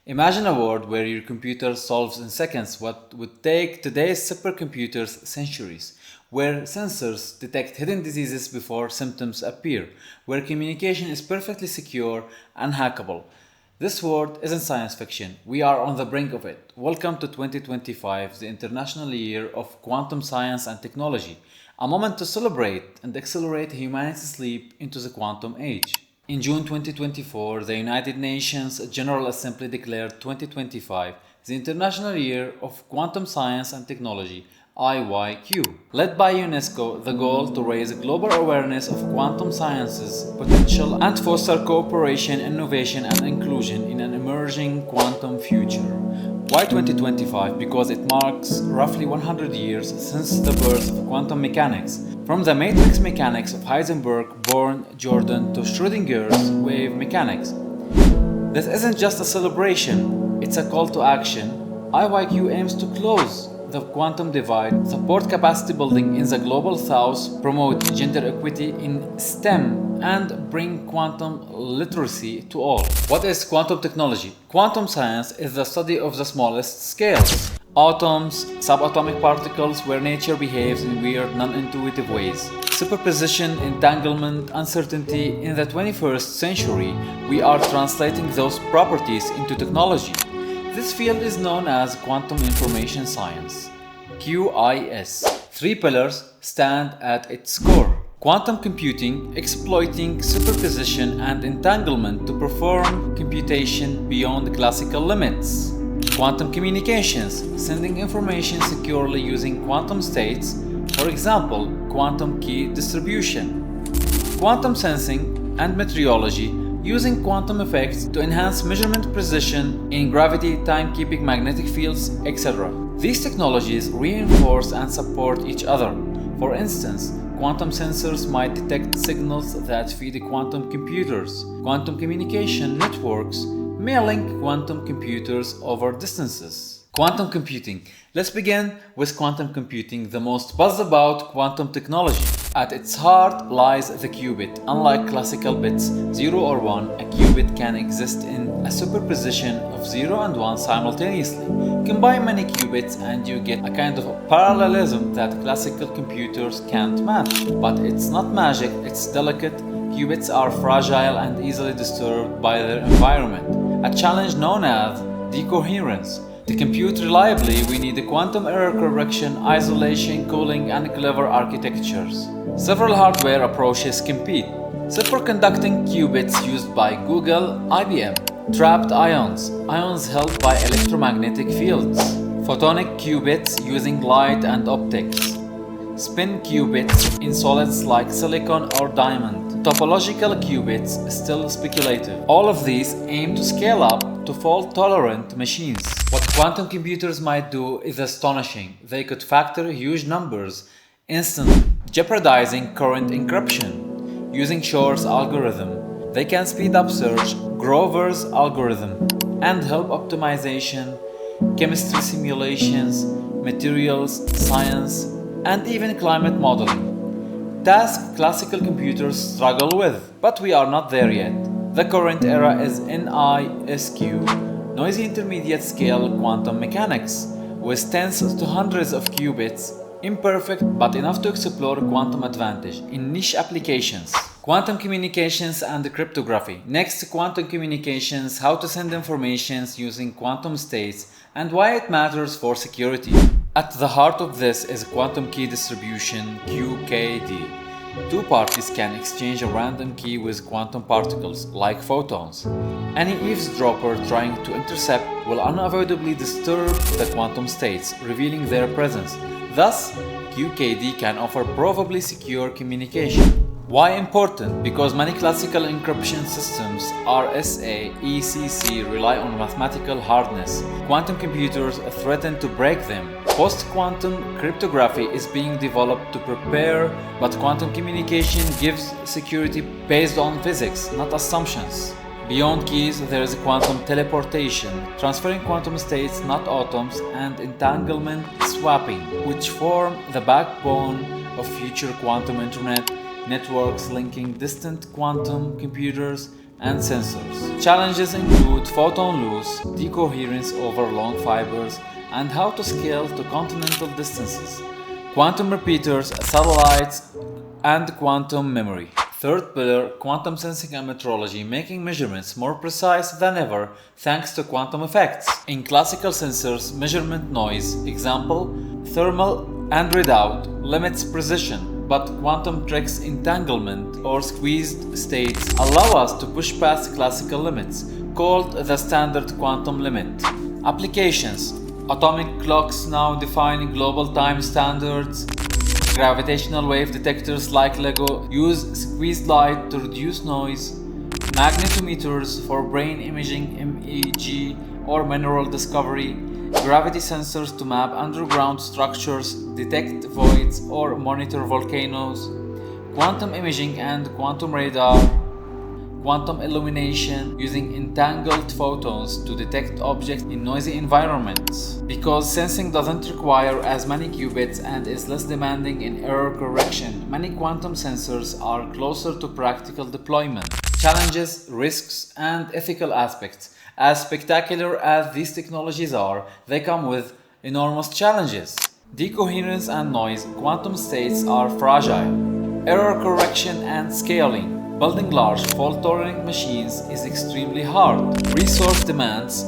Imagine a world where your computer solves in seconds what would take today's supercomputers centuries, where sensors detect hidden diseases before symptoms appear, where communication is perfectly secure and hackable. This world isn't science fiction, we are on the brink of it. Welcome to 2025, the International Year of Quantum Science and Technology, a moment to celebrate and accelerate humanity's leap into the quantum age. In June 2024, the United Nations General Assembly declared 2025 the International Year of Quantum Science and Technology (IYQ). Led by UNESCO, the goal to raise global awareness of quantum science's potential and foster cooperation, innovation, and inclusion in an emerging quantum future. Why 2025? Because it marks roughly 100 years since the birth of quantum mechanics. From the matrix mechanics of Heisenberg, Born, Jordan to Schrödinger's wave mechanics. This isn't just a celebration, it's a call to action. IYQ aims to close the quantum divide, support capacity building in the global south, promote gender equity in STEM, and bring quantum literacy to all. What is quantum technology? Quantum science is the study of the smallest scales. Atoms, subatomic particles where nature behaves in weird, non-intuitive ways. Superposition, entanglement, uncertainty. In the 21st century, we are translating those properties into technology. This field is known as quantum information science, QIS. Three pillars stand at its core. Quantum computing, exploiting superposition and entanglement to perform computation beyond classical limits. Quantum communications, sending information securely using quantum states, for example, quantum key distribution. Quantum sensing and meteorology, using quantum effects to enhance measurement precision in gravity, timekeeping, magnetic fields, etc. These technologies reinforce and support each other. For instance, quantum sensors might detect signals that feed quantum computers. Quantum communication networks may link quantum computers over distances. Quantum computing. Let's begin with quantum computing, the most buzzed about quantum technology. At its heart lies the qubit. Unlike classical bits, 0 or 1, a qubit can exist in a superposition of 0 and 1 simultaneously. Combine many qubits and you get a kind of parallelism that classical computers can't match. But it's not magic, it's delicate. Qubits are fragile and easily disturbed by their environment, a challenge known as decoherence. To compute reliably, we need quantum error correction, isolation, cooling, and clever architectures. Several hardware approaches compete. Superconducting qubits used by Google, IBM. Trapped ions, ions held by electromagnetic fields. Photonic qubits using light and optics. Spin qubits in solids like silicon or diamond. Topological qubits, still speculative. All of these aim to scale up to fault-tolerant machines. What quantum computers might do is astonishing. They could factor huge numbers instantly, jeopardizing current encryption. Using Shor's algorithm, they can speed up search, Grover's algorithm, and help optimization, chemistry simulations, materials, science, and even climate modeling. Tasks classical computers struggle with, but we are not there yet. The current era is NISQ, noisy intermediate scale quantum mechanics, with tens to hundreds of qubits, imperfect but enough to explore quantum advantage in niche applications. Quantum communications and cryptography. Next, quantum communications, how to send informations using quantum states and why it matters for security. At the heart of this is quantum key distribution, QKD. Two parties can exchange a random key with quantum particles, like photons. Any eavesdropper trying to intercept will unavoidably disturb the quantum states, revealing their presence. Thus, QKD can offer provably secure communication. Why important? Because many classical encryption systems, RSA, ECC, rely on mathematical hardness. Quantum computers threaten to break them. Post-quantum cryptography is being developed to prepare, but quantum communication gives security based on physics, not assumptions. Beyond keys, there is quantum teleportation, transferring quantum states, not atoms, and entanglement swapping, which form the backbone of future quantum internet networks linking distant quantum computers and sensors. Challenges include photon loss, decoherence over long fibers, and how to scale to continental distances, quantum repeaters, satellites, and quantum memory. Third pillar, quantum sensing and metrology, making measurements more precise than ever thanks to quantum effects. In classical sensors, measurement noise, example, thermal and readout, limits precision, but quantum tricks, entanglement or squeezed states allow us to push past classical limits, called the standard quantum limit. Applications: atomic clocks now define global time standards. Gravitational wave detectors like LEGO use squeezed light to reduce noise. Magnetometers for brain imaging, MEG, or mineral discovery. Gravity sensors to map underground structures, detect voids, or monitor volcanoes. Quantum imaging and quantum radar. Quantum illumination using entangled photons to detect objects in noisy environments. Because sensing doesn't require as many qubits and is less demanding in error correction, many quantum sensors are closer to practical deployment. Challenges, risks, and ethical aspects. As spectacular as these technologies are, they come with enormous challenges. Decoherence and noise, quantum states are fragile. Error correction and scaling. Building large fault-tolerant machines is extremely hard. Resource demands,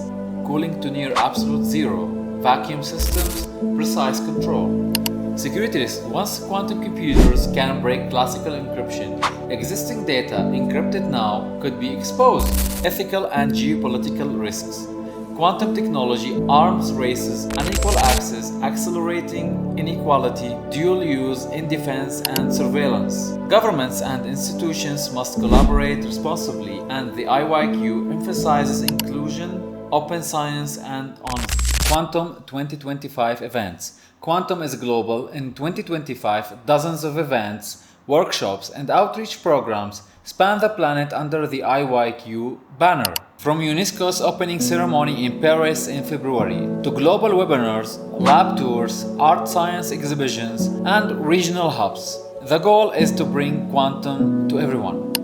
cooling to near absolute zero, vacuum systems, precise control. Security risks. Once quantum computers can break classical encryption, existing data encrypted now could be exposed. Ethical and geopolitical risks. Quantum technology, arms races, unequal access, accelerating inequality, dual use in defense and surveillance. Governments and institutions must collaborate responsibly, and the IYQ emphasizes inclusion, open science, and honesty. Quantum 2025 events. Quantum is global. In 2025, dozens of events, workshops, and outreach programs span the planet under the IYQ banner. From UNESCO's opening ceremony in Paris in February to global webinars, lab tours, art science exhibitions, and regional hubs, the goal is to bring quantum to everyone.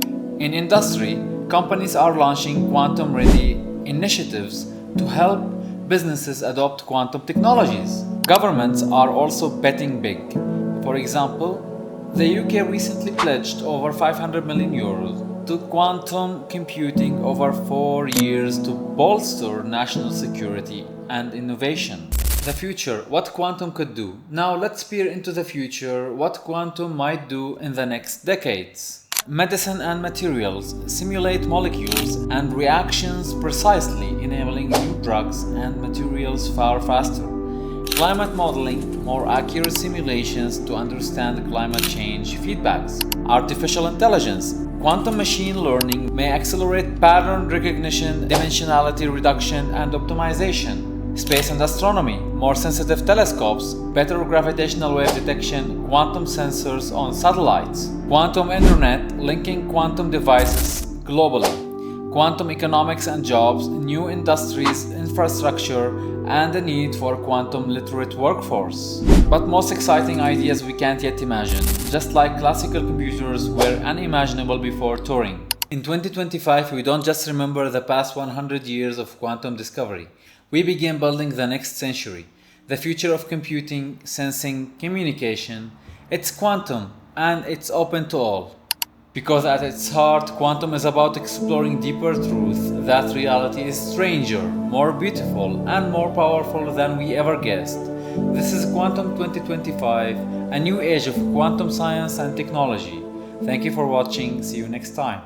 In industry, companies are launching quantum-ready initiatives to help businesses adopt quantum technologies. Governments are also betting big. For example, the UK recently pledged over 500 million euros to quantum computing over 4 years to bolster national security and innovation. The future, what quantum could do. Now let's peer into the future, what quantum might do in the next decades. Medicine and materials simulate molecules and reactions precisely, enabling new drugs and materials far faster. Climate modeling, more accurate simulations to understand climate change feedbacks. Artificial intelligence, quantum machine learning may accelerate pattern recognition, dimensionality reduction, and optimization. Space and astronomy, more sensitive telescopes, better gravitational wave detection, quantum sensors on satellites. Quantum internet, linking quantum devices globally. Quantum economics and jobs, new industries, infrastructure, and the need for quantum literate workforce. But most exciting ideas we can't yet imagine, just like classical computers were unimaginable before Turing. In 2025, we don't just remember the past 100 years of quantum discovery. We begin building the next century, the future of computing, sensing, communication. It's quantum, and it's open to all. Because at its heart, quantum is about exploring deeper truth, that reality is stranger, more beautiful, and more powerful than we ever guessed. This is Quantum 2025, a new age of quantum science and technology. Thank you for watching. See you next time.